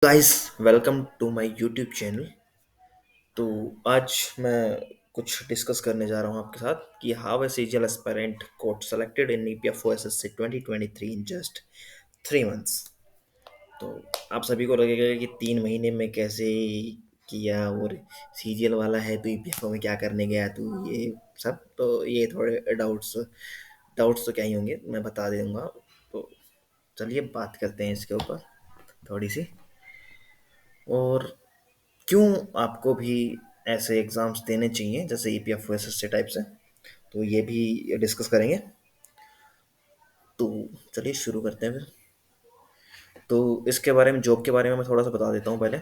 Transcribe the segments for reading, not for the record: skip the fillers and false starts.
Guys, welcome to my YouTube channel. तो आज मैं कुछ डिस्कस करने जा रहा हूँ आपके साथ कि how a CGL aspirant got selected in EPFO SSC 2023 in just 3 months. तो आप सभी को लगेगा कि 3 महीने में कैसे किया, और सीजीएल वाला है तो ईपीएफओ में क्या करने गया, तो ये सब तो ये थोड़े डाउट्स डाउट्स तो क्या ही होंगे, मैं बता दूंगा। तो चलिए बात करते हैं इसके ऊपर थोड़ी सी। और क्यों आपको भी ऐसे एग्ज़ाम्स देने चाहिए जैसे ईपीएफ एसएससी टाइप से, तो ये भी डिस्कस करेंगे। तो चलिए शुरू करते हैं फिर। तो इसके बारे में, जॉब के बारे में मैं थोड़ा सा बता देता हूँ पहले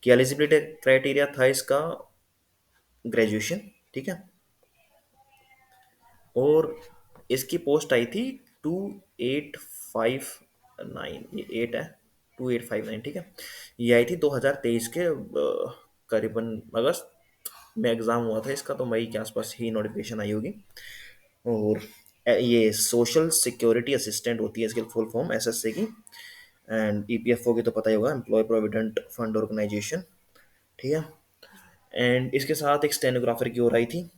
कि एलिजिबिलिटी क्राइटेरिया था इसका ग्रेजुएशन, ठीक है। और इसकी पोस्ट आई थी 2859, ये 8 है, 2859, ठीक है। ये आई थी 2023 के करीबन अगस्त में एग्ज़ाम हुआ था इसका, तो मई के आसपास ही नोटिफिकेशन आई होगी। और ये सोशल सिक्योरिटी असिस्टेंट होती है इसकी फुल फॉर्म एसएससी की। एंड ईपीएफओ की तो पता ही होगा, एम्प्लॉय प्रोविडेंट फंड ऑर्गेनाइजेशन, ठीक है। एंड इसके साथ एक स्टेनोग्राफर की और आई थी।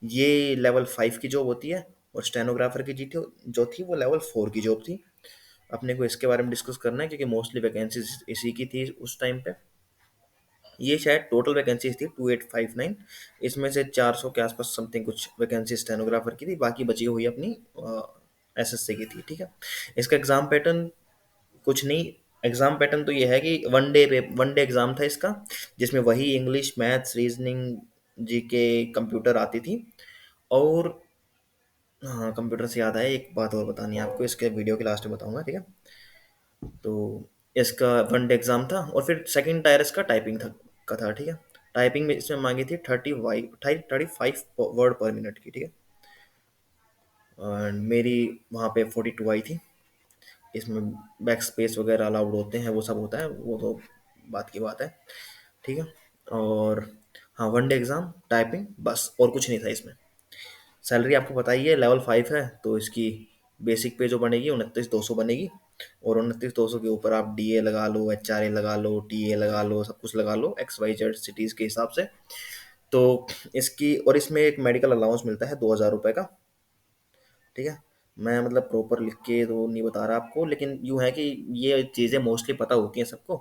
ये लेवल 5 की जॉब होती है, और स्टेनोग्राफर की जी थी जो थी वो लेवल 4 की जॉब थी। अपने को इसके बारे में डिस्कस करना है क्योंकि मोस्टली वैकेंसीज इसी की थी उस टाइम पे। ये शायद टोटल वैकेंसीज थी 2859, इसमें से 400 के आसपास समथिंग कुछ वैकेंसी स्टेनोग्राफर की थी, बाकी बची हुई अपनी एसएससी की थी, ठीक है। इसका एग्ज़ाम पैटर्न कुछ नहीं, एग्ज़ाम पैटर्न तो ये है कि वन डे एग्ज़ाम था इसका, जिसमें वही English, maths, reasoning, GK, computer आती थी। और हाँ, कंप्यूटर से याद आया, एक बात और बतानी है आपको, इसके वीडियो के लास्ट में बताऊंगा, ठीक है। तो इसका वन डे एग्ज़ाम था, और फिर सेकंड टायर इसका टाइपिंग था का था, ठीक है। टाइपिंग में इसमें मांगी थी 35 वर्ड पर मिनट की, ठीक है। एंड मेरी वहाँ पे 42 आई थी। इसमें बैक स्पेस वगैरह अलाउड होते हैं, वो सब होता है, वो तो बात की बात है, ठीक है। और हाँ, वन डे एग्ज़ाम, टाइपिंग, बस और कुछ नहीं था इसमें। सैलरी आपको पता ही है, लेवल 5 है तो इसकी बेसिक पे जो बनेगी 29,200 बनेगी। और 29,200 के ऊपर आप डीए लगा लो, एचआरए लगा लो, टीए लगा लो, सब कुछ लगा लो एक्स वाई जेड सिटीज़ के हिसाब से। तो इसकी, और इसमें एक मेडिकल अलाउंस मिलता है 2,000 रुपये का, ठीक है। मैं मतलब प्रॉपर लिख के तो नहीं बता रहा आपको, लेकिन यूँ है कि ये चीज़ें मोस्टली पता होती हैं सबको,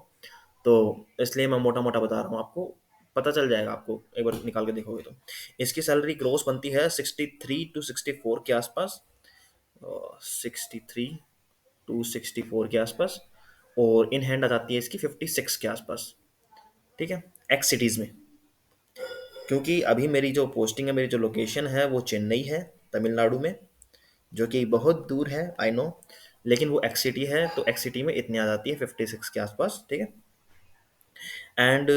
तो इसलिए मैं मोटा मोटा बता रहा हूँ आपको। पता चल जाएगा आपको एक बार निकाल के देखोगे तो। इसकी सैलरी ग्रोस बनती है 63 to 64 के आसपास, 63 to 64 के आसपास। और इन हैंड आ जाती है इसकी 56 के आसपास, ठीक है, एक्स सिटीज़ में। क्योंकि अभी मेरी जो पोस्टिंग है, मेरी जो लोकेशन है वो चेन्नई है, तमिलनाडु में, जो कि बहुत दूर है, आई नो। लेकिन वो एक्स सिटी है, तो एक्स सिटी में इतनी आ जाती है 56 के आसपास, ठीक है। एंड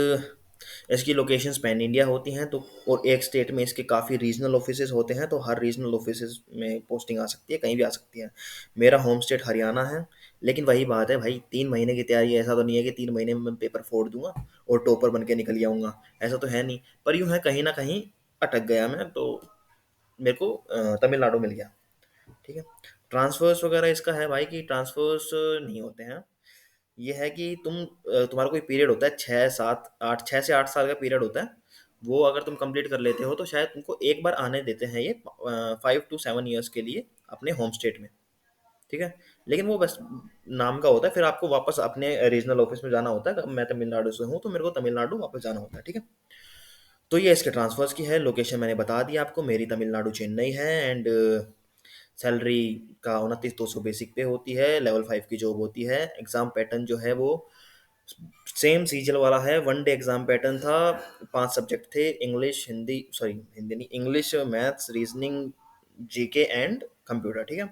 इसकी लोकेशंस पैन इंडिया होती हैं, तो और एक स्टेट में इसके काफ़ी रीजनल ऑफिसेज होते हैं, तो हर रीजनल ऑफिसेज में पोस्टिंग आ सकती है, कहीं भी आ सकती है। मेरा होम स्टेट हरियाणा है। लेकिन वही बात है भाई, 3 महीने की तैयारी, ऐसा तो नहीं है कि 3 महीने में मैं पेपर फोड़ दूंगा और टॉपर बन के निकल जाऊंगा, ऐसा तो है नहीं। पर यूँ है, कहीं ना कहीं अटक गया मैं, तो मेरे को तमिलनाडु मिल गया, ठीक है। ट्रांसफर्स वगैरह इसका है भाई कि ट्रांसफर्स नहीं होते हैं। ये है कि तुम्हारा कोई पीरियड होता है, 6 7 8, 6 से 8 साल का पीरियड होता है। वो अगर तुम कंप्लीट कर लेते हो तो शायद तुमको एक बार आने देते हैं, ये 5 to 7 ईयर्स के लिए अपने होम स्टेट में, ठीक है। लेकिन वो बस नाम का होता है, फिर आपको वापस अपने रीजनल ऑफिस में जाना होता है। मैं तमिलनाडु से हूँ तो मेरे को तमिलनाडु वापस जाना होता है, ठीक है। तो ये इसके ट्रांसफर्स की है, लोकेशन मैंने बता दी आपको, मेरी तमिलनाडु चेन्नई है। एंड सैलरी का 29,200 बेसिक पे होती है, लेवल 5 की जॉब होती है। एग्ज़ाम पैटर्न जो है वो सेम सीजल वाला है, वन डे एग्ज़ाम पैटर्न था। 5 सब्जेक्ट थे, इंग्लिश, हिंदी, सॉरी हिंदी नहीं, English, maths, reasoning, GK and computer, ठीक है।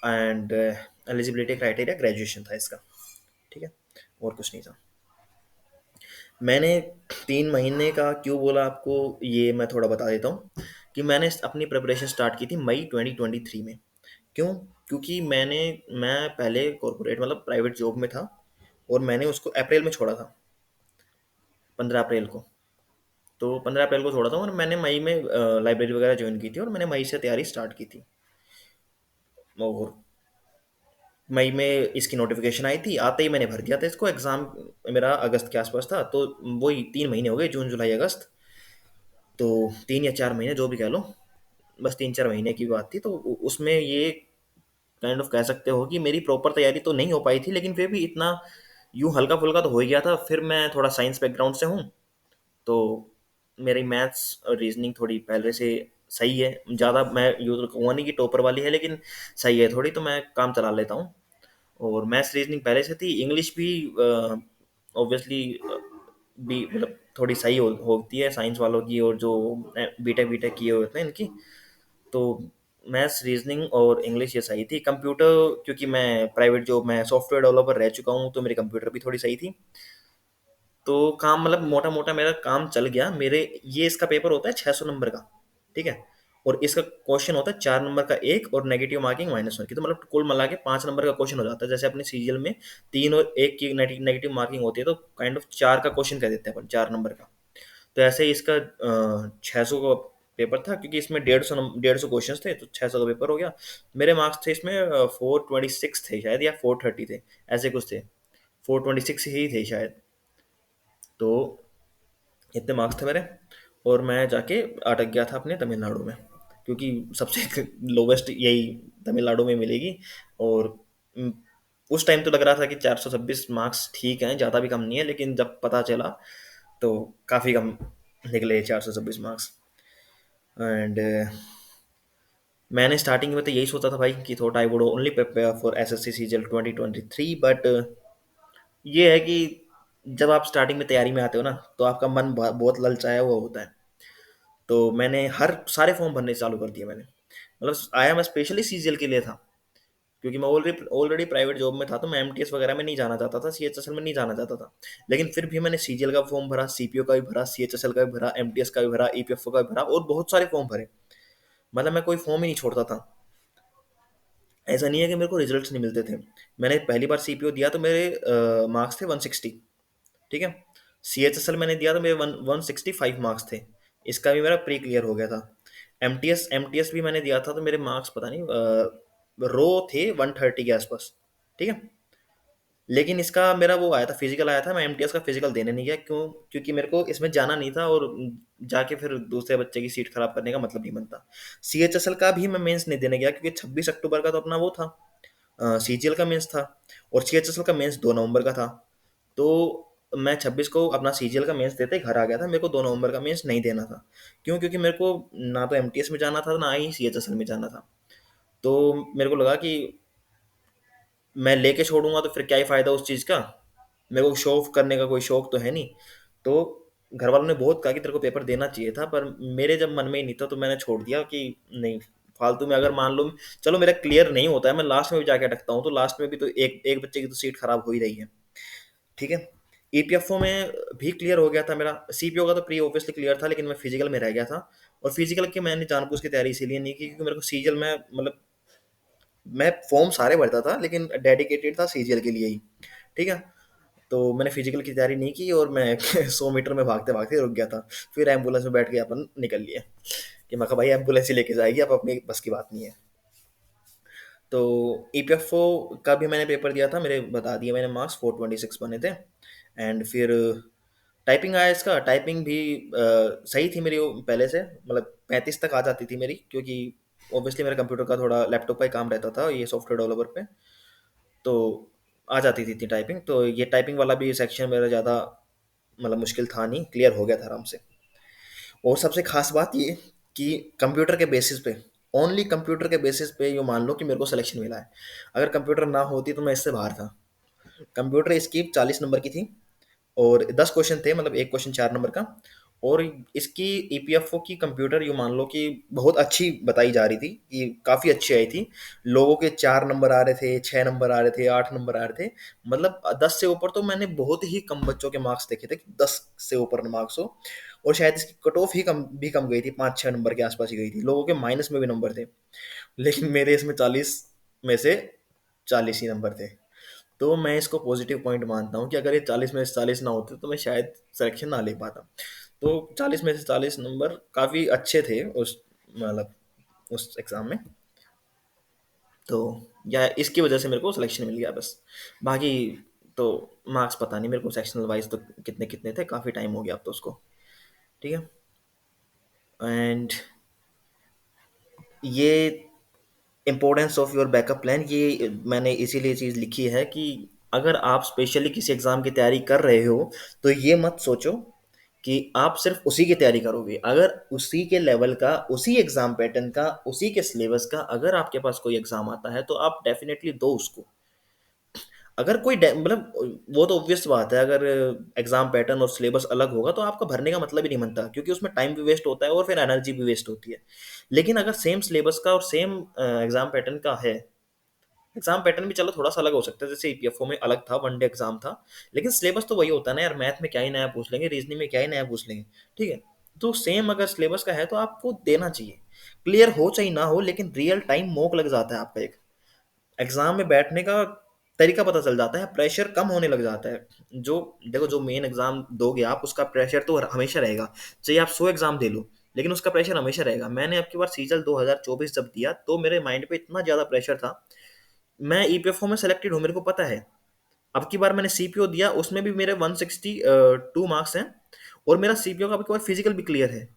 एंड एलिजिबिलिटी क्राइटेरिया ग्रेजुएशन था इसका, ठीक है, और कुछ नहीं था। मैंने 3 महीने का क्यों बोला आपको, ये मैं थोड़ा बता देता हूँ कि मैंने अपनी प्रिपरेशन स्टार्ट की थी मई 2023 में। क्यों? क्योंकि मैं पहले कॉर्पोरेट मतलब प्राइवेट जॉब में था, और मैंने उसको अप्रैल में छोड़ा था, 15 अप्रैल को। तो 15 अप्रैल को छोड़ा था, और मैंने मई में लाइब्रेरी वगैरह ज्वाइन की थी, और मैंने मई से तैयारी स्टार्ट की थी। और मई में इसकी नोटिफिकेशन आई थी, आते ही मैंने भर दिया था इसको। एग्ज़ाम मेरा अगस्त के आसपास था, तो वही 3 महीने हो गए, जून जुलाई अगस्त। तो 3 या 4 महीने जो भी कह लो, बस 3 4 महीने की बात थी। तो उसमें ये काइंड ऑफ कह सकते हो कि मेरी प्रॉपर तैयारी तो नहीं हो पाई थी, लेकिन फिर भी इतना यूं हल्का फुल्का तो हो ही गया था। फिर मैं थोड़ा साइंस बैकग्राउंड से हूँ, तो मेरी मैथ्स और रीजनिंग थोड़ी पहले से सही है। ज़्यादा मैं यूँ तो कहूँगा नहीं कि टॉपर वाली है, लेकिन सही है थोड़ी, तो मैं काम चला लेता हूँ। और मैथ्स रीजनिंग पहले से थी, इंग्लिश भी ऑब्वियसली भी मतलब थोड़ी सही होती है साइंस वालों की, और जो बीटेक बीटेक किए होते हैं इनकी। तो मैथ्स रीजनिंग और इंग्लिश ये सही थी। कंप्यूटर, क्योंकि मैं प्राइवेट जॉब में सॉफ्टवेयर डेवलपर रह चुका हूँ, तो मेरी कंप्यूटर भी थोड़ी सही थी। तो काम मतलब मोटा मोटा मेरा काम चल गया। मेरे ये इसका पेपर होता है 600 नंबर का, ठीक है। और इसका क्वेश्चन होता है 4 नंबर का एक, और नेगेटिव मार्किंग -1 की। तो मतलब कुल मिला के 5 नंबर का क्वेश्चन हो जाता है। जैसे अपने सीजीएल में 3 और 1 की नेगेटिव मार्किंग होती है, तो काइंड ऑफ 4 का क्वेश्चन कह देते हैं अपन, 4 नंबर का। तो ऐसे ही इसका 600 का पेपर था, क्योंकि इसमें 150 क्वेश्चन थे, तो 600 का पेपर हो गया। मेरे मार्क्स थे इसमें 426 थे शायद, या 430 थे, ऐसे कुछ थे। 426 ही थे शायद। तो इतने मार्क्स थे मेरे। और मैं जाके अटक गया था अपने तमिलनाडु में, क्योंकि सबसे लोवेस्ट यही तमिलनाडु में मिलेगी। और उम, उस टाइम तो लग रहा था कि 426 मार्क्स ठीक हैं, ज़्यादा भी कम नहीं है, लेकिन जब पता चला तो काफ़ी कम निकले 426 मार्क्स। एंड मैंने स्टार्टिंग में तो यही सोचा था भाई, कि thought I would only prepare for SSC CGL 2023, but ये है कि जब आप स्टार्टिंग में तैयारी में आते हो ना, तो आपका मन बहुत ललचाया हुआ होता है। तो मैंने हर सारे फॉर्म भरने चालू कर दिए मैंने। मतलब आया मैं स्पेशली सीजीएल के लिए था, क्योंकि मैं ऑलरेडी ऑलरेडी प्राइवेट जॉब में था, तो मैं एमटीएस वगैरह में नहीं जाना चाहता था, सीएचएसएल में नहीं जाना चाहता था। लेकिन फिर भी मैंने सीजीएल का फॉर्म भरा, सीपीओ का भी भरा, सीएचएसएल का भी भरा, एमटीएस का भी भरा, ईपीएफओ का भी भरा, और बहुत सारे फॉर्म भरे। मतलब मैं कोई फॉर्म ही नहीं छोड़ता था। ऐसा नहीं है कि मेरे को रिजल्ट्स नहीं मिलते थे। मैंने पहली बार सीपीओ दिया तो मेरे मार्क्स थे 160, ठीक है। सीएचएसएल मैंने दिया तो मेरे 165 मार्क्स थे। इसका भी मेरा प्री क्लियर हो गया था। एमटीएस एमटीएस भी मैंने दिया था, तो मेरे मार्क्स पता नहीं रो थे 130 के आसपास, ठीक है। लेकिन इसका मेरा वो आया था, फिजिकल आया था, मैं एमटीएस का फिजिकल देने नहीं गया। क्यों? क्योंकि मेरे को इसमें जाना नहीं था, और जाके फिर दूसरे बच्चे की सीट खराब करने का मतलब नहीं बनता। सीएचएसएल का भी मैं मेंस नहीं देने गया, क्योंकि 26 अक्टूबर का तो अपना वो था, सीजीएल का मेंस था, और सीएचएसएल का मेंस 2 नवंबर का था। तो मैं 26 को अपना सीजीएल का मेंस देते घर आ गया था। मेरे को 2 नवंबर का मेंस नहीं देना था। क्यों? क्योंकि मेरे को ना तो एमटीएस में जाना था, ना ही सीएचएसएल में जाना था। तो मेरे को लगा कि मैं लेके छोड़ूंगा तो फिर क्या ही फायदा उस चीज़ का। मेरे को शो ऑफ करने का कोई शौक तो है नहीं। तो घर वालों ने बहुत कहा कि तेरे को पेपर देना चाहिए था, पर मेरे जब मन में ही नहीं था, तो मैंने छोड़ दिया कि नहीं, फालतू में। अगर मान लो चलो मेरा क्लियर नहीं होता है, मैं लास्ट में भी जाके अटकता हूँ, तो लास्ट में भी तो एक एक बच्चे की तो सीट खराब हो ही रही है, ठीक है। ईपीएफओ में भी क्लियर हो गया था मेरा। सीपीओ का तो प्री ऑब्वियसली क्लियर था, लेकिन मैं फिजिकल में रह गया था। और फिजिकल की मैंने जानबूझ के तैयारी इसीलिए नहीं की, क्योंकि मेरे को सीजीएल में मतलब मैं फॉर्म सारे भरता था, लेकिन डेडिकेटेड था सीजीएल के लिए ही, ठीक है। तो मैंने फिजिकल की तैयारी नहीं की, और मैं 100 मीटर में भागते भागते रुक गया था। फिर एम्बुलेंस में बैठ के अपन निकल लिए, कि मैं कहा भाई एम्बुलेंस ही लेके जाएगी, अब अपनी बस की बात नहीं है। तो ईपीएफओ का भी मैंने पेपर दिया था, मेरे बता दिए मैंने, मार्क्स 426 बने थे। एंड फिर टाइपिंग आया इसका। टाइपिंग भी सही थी मेरी पहले से, मतलब 35 तक आ जाती थी मेरी, क्योंकि ऑब्वियसली मेरा कंप्यूटर का थोड़ा लैपटॉप का ही काम रहता था ये सॉफ्टवेयर डेवलपर पे। तो आ जाती थी इतनी टाइपिंग। तो ये टाइपिंग वाला भी सेक्शन मेरा ज़्यादा मतलब मुश्किल था नहीं, क्लियर हो गया था आराम से। और सबसे खास बात ये कि कंप्यूटर के बेसिस पे, ओनली कंप्यूटर के बेसिस पे ये मान लो कि मेरे को सिलेक्शन मिला है। अगर कंप्यूटर ना होती तो मैं इससे बाहर था। कंप्यूटर इसकी 40 नंबर की थी, और 10 क्वेश्चन थे, मतलब एक क्वेश्चन 4 नंबर का। और इसकी ईपीएफओ की कंप्यूटर यूँ मान लो कि बहुत अच्छी बताई जा रही थी, कि काफ़ी अच्छी आई थी। लोगों के 4 नंबर आ रहे थे, 6 नंबर आ रहे थे, 8 नंबर आ रहे थे। मतलब 10 से ऊपर तो मैंने बहुत ही कम बच्चों के मार्क्स देखे थे कि 10 से ऊपर मार्क्स हो। और शायद इसकी कट ऑफ ही कम गई थी, 5 6 नंबर के आसपास ही गई थी। लोगों के माइनस में भी नंबर थे, लेकिन मेरे इसमें 40 में से 40 ही नंबर थे। तो मैं इसको पॉजिटिव पॉइंट मानता हूँ, कि अगर ये 40 में से 40 ना होते तो मैं शायद सिलेक्शन ना ले पाता। तो 40 में से 40 नंबर काफ़ी अच्छे थे उस मतलब उस एग्ज़ाम में। तो या इसकी वजह से मेरे को सिलेक्शन मिल गया बस। बाकी तो मार्क्स पता नहीं मेरे को, सेक्शनल वाइज तो कितने कितने थे, काफ़ी टाइम हो गया अब तो उसको। ठीक है। एंड ये importance of your backup plan, ये मैंने इसीलिए चीज़ लिखी है कि अगर आप स्पेशली किसी एग्ज़ाम की तैयारी कर रहे हो तो ये मत सोचो कि आप सिर्फ उसी की तैयारी करोगे। अगर उसी के लेवल का, उसी एग्ज़ाम पैटर्न का, उसी के सिलेबस का अगर आपके पास कोई एग्ज़ाम आता है तो आप डेफिनेटली दो उसको। अगर कोई मतलब वो तो ऑब्वियस बात है, अगर एग्जाम पैटर्न और सिलेबस अलग होगा तो आपका भरने का मतलब ही नहीं बनता, क्योंकि उसमें टाइम भी वेस्ट होता है और फिर एनर्जी भी वेस्ट होती है। लेकिन अगर सेम सिलेबस का और सेम एग्जाम पैटर्न का है, एग्जाम पैटर्न भी चलो थोड़ा सा अलग हो सकता है, जैसे ईपीएफओ में अलग था, वन डे एग्जाम था, लेकिन सिलेबस तो वही होता है ना यार। मैथ में क्या ही नया पूछ लेंगे, रीजनिंग में क्या ही नया पूछ लेंगे। ठीक है। तो सेम अगर सिलेबस का है तो आपको देना चाहिए, क्लियर हो चाहे ना हो, लेकिन रियल टाइम मॉक लग जाता है आपका एक, एग्जाम में बैठने का तरीका पता चल जाता है, प्रेशर कम होने लग जाता है। जो देखो, जो मेन एग्जाम दोगे आप उसका प्रेशर तो हमेशा रहेगा, चाहे आप 100 एग्जाम दे लो, लेकिन उसका प्रेशर हमेशा रहेगा। मैंने अब की बार सीजल 2024 जब दिया तो मेरे माइंड पे इतना ज्यादा प्रेशर था। मैं ईपीएफओ में सेलेक्टेड हूँ, मेरे को पता है। अब की बार मैंने सीपीओ दिया, उसमें भी मेरे 162 मार्क्स हैं, और मेरा सीपीओ का अब की बार फिजिकल भी क्लियर है।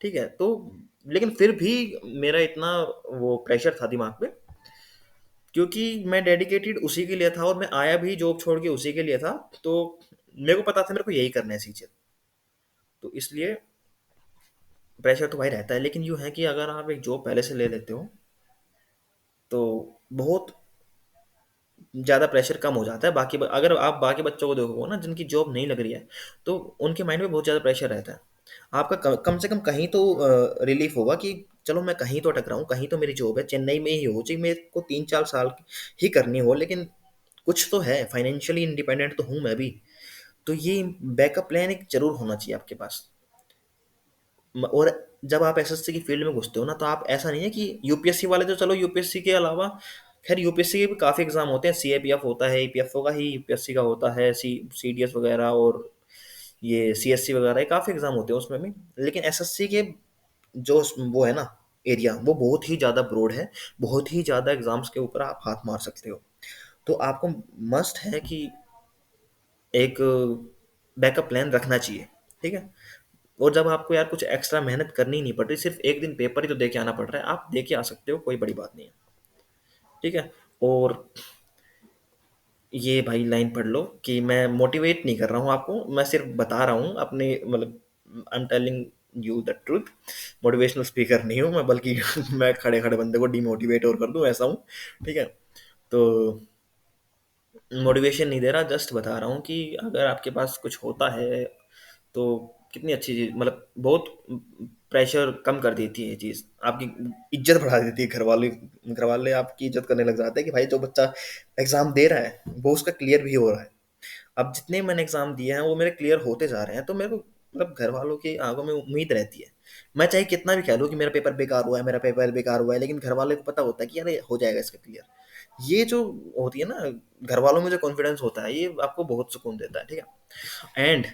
ठीक है। तो लेकिन फिर भी मेरा इतना वो प्रेशर था दिमाग पे, क्योंकि मैं डेडिकेटेड उसी के लिए था और मैं आया भी जॉब छोड़ के उसी के लिए था। तो मेरे को पता था मेरे को यही करना है सीजन, तो इसलिए प्रेशर तो भाई रहता है। लेकिन यूँ है कि अगर आप एक जॉब पहले से ले लेते हो तो बहुत ज़्यादा प्रेशर कम हो जाता है। बाकी अगर आप बाकी बच्चों को देखोगे ना जिनकी जॉब नहीं लग रही है, तो उनके माइंड में बहुत ज़्यादा प्रेशर रहता है। आपका कम से कम कहीं तो रिलीफ होगा कि चलो मैं कहीं तो अटक रहा हूँ, कहीं तो मेरी जॉब है, चेन्नई में ही हो, चाहे मेरे को 3-4 साल ही करनी हो, लेकिन कुछ तो है, फाइनेंशियली इंडिपेंडेंट तो हूँ मैं भी। तो ये बैकअप प्लान एक जरूर होना चाहिए आपके पास। और जब आप एसएससी की फील्ड में घुसते हो ना, तो आप, ऐसा नहीं है कि यूपीएससी वाले, तो चलो यूपीएससी के अलावा खैर यूपीएससी के भी काफ़ी एग्जाम होते हैं, सीएपीएफ होता है, ईपीएफओ का ही यूपीएससी का होता है, सीडीएस वगैरह, और ये सीएससी वगैरह, ये काफ़ी एग्जाम होते हैं उसमें भी। लेकिन एसएससी के जो वो है ना एरिया, वो बहुत ही ज़्यादा ब्रॉड है, बहुत ही ज़्यादा एग्जाम्स के ऊपर आप हाथ मार सकते हो। तो आपको मस्ट है कि एक बैकअप प्लान रखना चाहिए। ठीक है। और जब आपको यार कुछ एक्स्ट्रा मेहनत करनी नहीं पड़ रही, सिर्फ एक दिन पेपर ही तो दे के आना पड़ रहा है, आप दे के आ सकते हो, कोई बड़ी बात नहीं है। ठीक है। और ये भाई लाइन पढ़ लो कि मैं मोटिवेट नहीं कर रहा हूँ आपको, मैं सिर्फ बता रहा हूँ अपने, मतलब I am telling you the truth. Motivational speaker नहीं हूँ मैं, बल्कि मैं खड़े खड़े बंदे को डिमोटिवेट और कर दूँ, ऐसा हूँ। ठीक है। तो मोटिवेशन नहीं दे रहा, जस्ट बता रहा हूँ कि अगर आपके पास कुछ होता है तो कितनी अच्छी चीज़, मतलब बहुत प्रेशर कम कर देती है ये चीज़, आपकी इज्जत बढ़ा देती है। घर वाले आपकी इज्जत करने लग जाते हैं कि भाई जो बच्चा एग्ज़ाम दे रहा है वो उसका क्लियर भी हो रहा है। अब जितने मैंने एग्ज़ाम दिए हैं वो मेरे क्लियर होते जा रहे हैं, तो मेरे को मतलब घर वालों की आंखों में उम्मीद रहती है। मैं चाहे कितना भी कह लूँ कि मेरा पेपर बेकार हुआ है, मेरा पेपर बेकार हुआ है, लेकिन घर वाले को पता होता है कि अरे हो जाएगा इसका क्लियर। ये जो होती है ना, घर वालों में जो कॉन्फिडेंस होता है, ये आपको बहुत सुकून देता है। ठीक है। And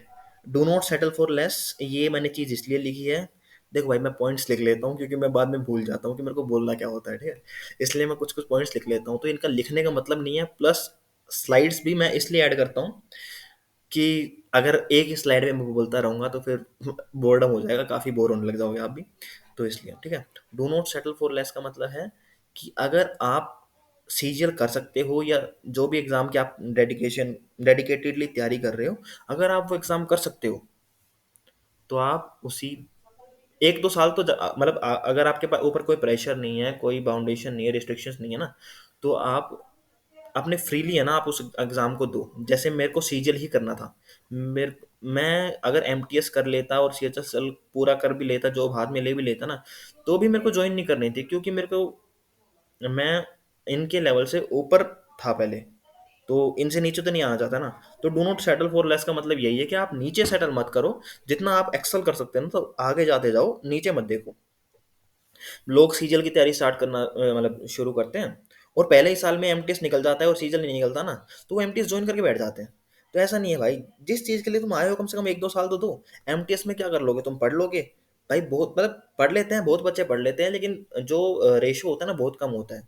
do not settle for less, ये मैंने चीज़ इसलिए लिखी है। देखो भाई, मैं पॉइंट्स लिख लेता हूँ क्योंकि मैं बाद में भूल जाता हूँ कि मेरे को बोलना क्या होता है। ठीक है। इसलिए मैं कुछ कुछ पॉइंट्स लिख लेता हूँ, तो इनका लिखने का मतलब नहीं है। प्लस स्लाइड्स भी मैं इसलिए ऐड करता हूँ कि अगर एक ही स्लाइड में मैं बोलता रहूँगा तो फिर बोर्डम हो जाएगा, काफ़ी बोर होने लग जाओगे आप भी। तो इसलिए ठीक है। Do not settle for less का मतलब है कि अगर आप सीजीएल कर सकते हो, या जो भी एग्ज़ाम की आप डेडिकेटेडली तैयारी कर रहे हो, अगर आप वो एग्ज़ाम कर सकते हो तो आप उसी 1-2 साल तो मतलब अगर आपके पास ऊपर कोई प्रेशर नहीं है, कोई बाउंडेशन नहीं है, रिस्ट्रिक्शंस नहीं है ना, तो आप अपने फ्रीली है ना, आप उस एग्ज़ाम को दो। जैसे मेरे को सीजीएल ही करना था, मेरे मैं अगर एमटीएस कर लेता और सीएचएसएल पूरा कर भी लेता, जॉब हाथ में ले भी लेता ना, तो भी मेरे को ज्वाइन नहीं करनी थी, क्योंकि मेरे को, मैं इनके लेवल से ऊपर था पहले, तो इनसे नीचे तो नहीं आना चाहता ना। तो do not settle for less का मतलब यही है कि आप नीचे सेटल मत करो, जितना आप एक्सेल कर सकते हैं ना तो आगे जाते जाओ, नीचे मत देखो। लोग सीजल की तैयारी स्टार्ट करना मतलब शुरू करते हैं, और पहले ही साल में एमटीएस निकल जाता है और सीजल नहीं निकलता ना, तो वो एमटीएस ज्वाइन करके बैठ जाते हैं। तो ऐसा नहीं है भाई, जिस चीज़ के लिए तुम आए हो कम से कम 1-2 साल तो दो। एमटीएस में क्या कर लोगे, तुम पढ़ लोगे भाई, बहुत मतलब पढ़ लेते हैं, बहुत बच्चे पढ़ लेते हैं, लेकिन जो रेशो होता है ना बहुत कम होता है।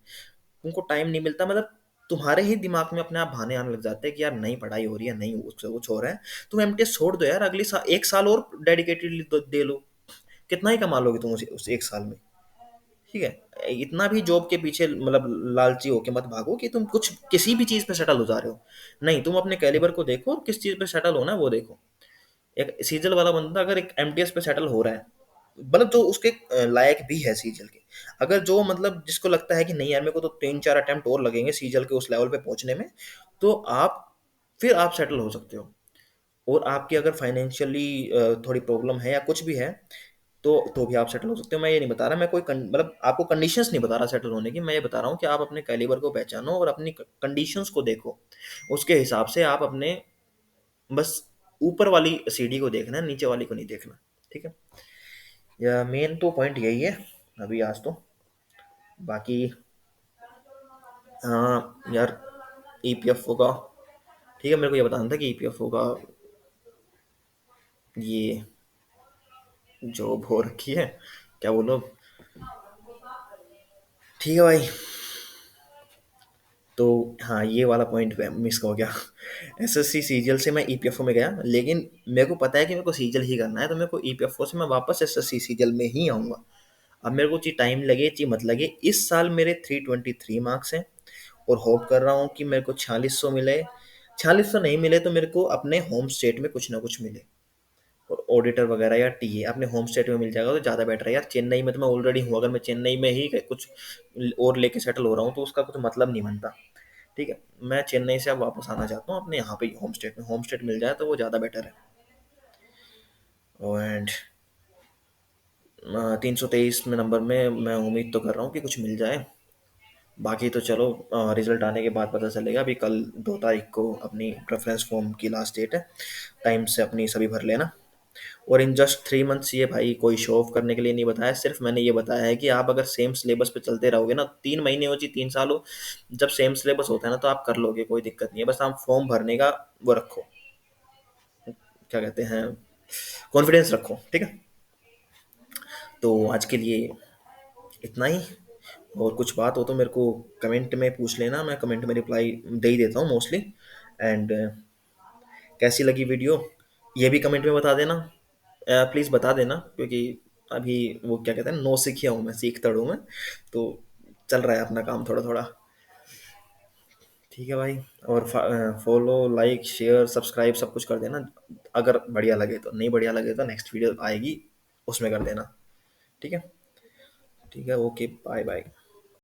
तुमको टाइम नहीं मिलता, मतलब तुम्हारे ही दिमाग में अपने आप बहाने आने लग जाते हैं कि यार नहीं पढ़ाई हो रही है, नहीं कुछ हो रहा है। तुम एमटीएस छोड़ दो यार, अगली साल 1 साल और डेडिकेटेडली दे लो, कितना ही कमा लोगे तुम उस 1 साल में। ठीक है, इतना भी जॉब के पीछे मतलब लालची होके मत भागो कि तुम कुछ किसी भी चीज पे सेटल हो जा रहे हो। नहीं, तुम अपने कैलिबर को देखो और किस चीज पे सेटल होना है वो देखो। एक सीजल वाला बंदा अगर एक एमटीएस पे सेटल हो रहा है, मतलब जो उसके लायक भी है सीजल के, अगर जो मतलब जिसको लगता है कि नहीं यार मेरे को तो 3-4 अटेम्प्ट और लगेंगे सीजल के उस लेवल पे पहुंचने में, तो आप फिर आप सेटल हो सकते हो। और आपकी अगर फाइनेंशियली थोड़ी प्रॉब्लम है या कुछ भी है, तो भी आप सेटल हो सकते हो। मैं ये नहीं बता रहा, मैं कोई मतलब आपको कंडीशंस नहीं बता रहा सेटल होने की, मैं ये बता रहा हूँ कि आप अपने कैलिबर को पहचानो और अपनी कंडीशंस को देखो, उसके हिसाब से आप अपने बस ऊपर वाली सीढ़ी को देखना है, नीचे वाली को नहीं देखना। ठीक है, या मेन तो पॉइंट यही है अभी आज तो। बाकी हाँ यार, ईपीएफओ का, ठीक है, मेरे को ये बताना था कि ईपीएफओ का ये जॉब हो रखी है, क्या बोलो। ठीक है भाई, तो हाँ ये वाला पॉइंट मिस हो गया। एसएससी सीजीएल से मैं ईपीएफओ में गया, लेकिन मेरे को पता है कि मेरे को सीजीएल ही करना है, तो मेरे को ईपीएफओ से मैं वापस एसएससी सीजीएल में ही आऊँगा। अब मेरे को चाहे टाइम लगे चाहे मत लगे, इस साल मेरे 323 मार्क्स हैं और होप कर रहा हूँ कि मेरे को 4600 मिले। 4600 नहीं मिले तो मेरे को अपने होम स्टेट में कुछ ना कुछ मिले, और ऑडिटर वगैरह या टीए अपने होम स्टेट में मिल जाएगा तो ज़्यादा बेटर है यार। चेन्नई में तो मैं ऑलरेडी हूँ, अगर मैं चेन्नई में ही कुछ और लेके सेटल हो रहा हूँ तो उसका कुछ मतलब नहीं बनता। ठीक है, मैं चेन्नई से अब वापस आना चाहता हूँ अपने यहाँ पे होम स्टेट में, होम स्टेट मिल जाए तो वो ज़्यादा बेटर है। एंड 323 में नंबर में मैं उम्मीद तो कर रहा हूँ कि कुछ मिल जाए। बाकी तो चलो रिजल्ट आने के बाद पता चलेगा। अभी कल 2 तारीख को अपनी प्रेफरेंस फॉर्म की लास्ट डेट है, टाइम से अपनी सभी भर लेना। और इन जस्ट 3 मंथ्स ये भाई कोई शो ऑफ करने के लिए नहीं बताया, सिर्फ मैंने ये बताया है कि आप अगर सेम सिलेबस पे चलते रहोगे ना, 3 महीने हो चाहे 3 साल हो, जब सेम सिलेबस होता है ना तो आप कर लोगे, कोई दिक्कत नहीं है। बस आप फॉर्म भरने का वो रखो, क्या कहते हैं, कॉन्फिडेंस रखो। ठीक है, तो आज के लिए इतना ही। और कुछ बात हो तो मेरे को कमेंट में पूछ लेना, मैं कमेंट में रिप्लाई दे ही देता हूँ मोस्टली। एंड कैसी लगी वीडियो ये भी कमेंट में बता देना, प्लीज़ बता देना, क्योंकि अभी वो क्या कहते हैं, नो सीखिया हूँ मैं, सीखता हूँ मैं, तो चल रहा है अपना काम थोड़ा थोड़ा। ठीक है भाई, और फॉलो लाइक शेयर सब्सक्राइब सब कुछ कर देना, अगर बढ़िया लगे तो। नहीं बढ़िया लगे तो नेक्स्ट वीडियो आएगी उसमें कर देना। ठीक है, ठीक है, ओके, बाय बाय।